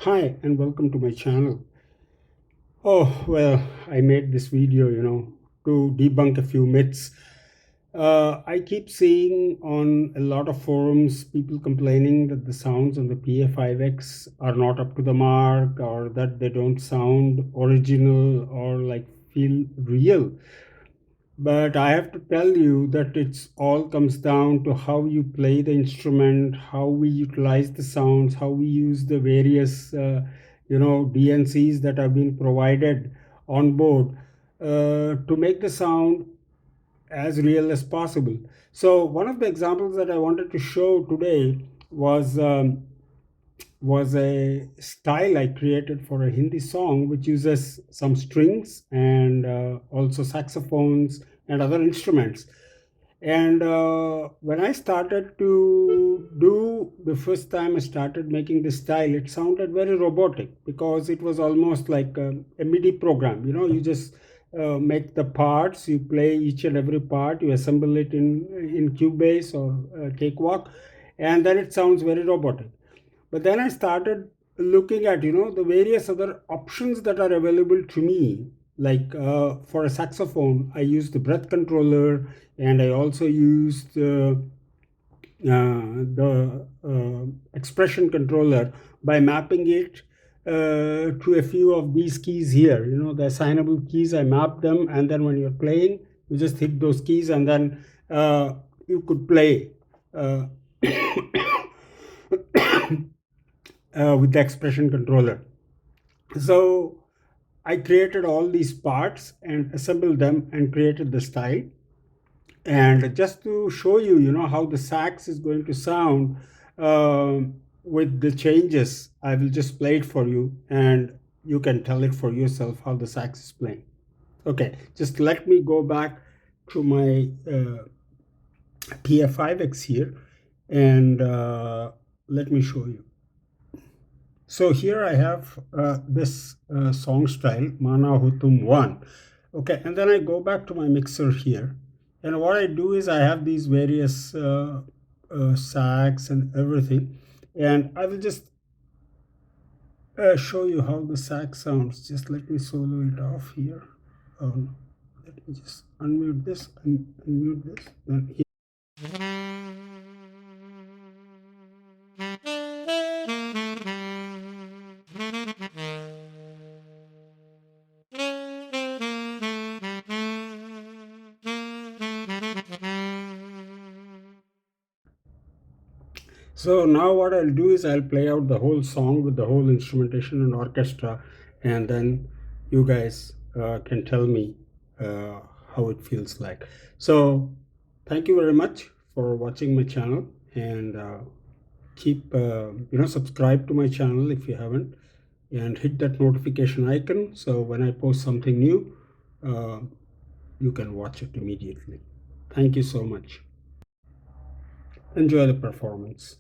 Hi and welcome to my channel. Oh, well, I made this video, to debunk a few myths. I keep seeing on a lot of forums people complaining that the sounds on the PA5X are not up to the mark or that they don't sound original or like feel real. But I have to tell you that it's all comes down to how you play the instrument, how we utilize the sounds, how we use the various, DNCs that have been provided on board to make the sound as real as possible. So one of the examples that I wanted to show today was a style I created for a Hindi song which uses some strings and also saxophones and other instruments. And when I started to do the first time I started making this style, it sounded very robotic because it was almost like a MIDI program. You just make the parts, you play each and every part, you assemble it in Cubase or Cakewalk, and then it sounds very robotic. But then I started looking at the various other options that are available to me. Like for a saxophone, I used the breath controller, and I also used the expression controller by mapping it to a few of these keys here. The assignable keys, I map them, and then when you're playing, you just hit those keys, and then you could play. Uh, with the expression controller. So I created all these parts and assembled them and created the style. And just to show you, how the sax is going to sound with the changes, I will just play it for you, and you can tell it for yourself how the sax is playing. Okay, just let me go back to my PA5X here, and let me show you. So here I have this song style, Mana Hutum 1. Okay, and then I go back to my mixer here. And what I do is I have these various sax and everything. And I will just show you how the sax sounds. Just let me solo it off here. No. Let me just unmute this and unmute this. Then So now what I'll do is I'll play out the whole song with the whole instrumentation and orchestra, and then you guys can tell me uh, how it feels like. So thank you very much for watching my channel, and keep subscribe to my channel if you haven't, and hit that notification icon so when I post something new, uh, you can watch it immediately. Thank you so much. Enjoy the performance.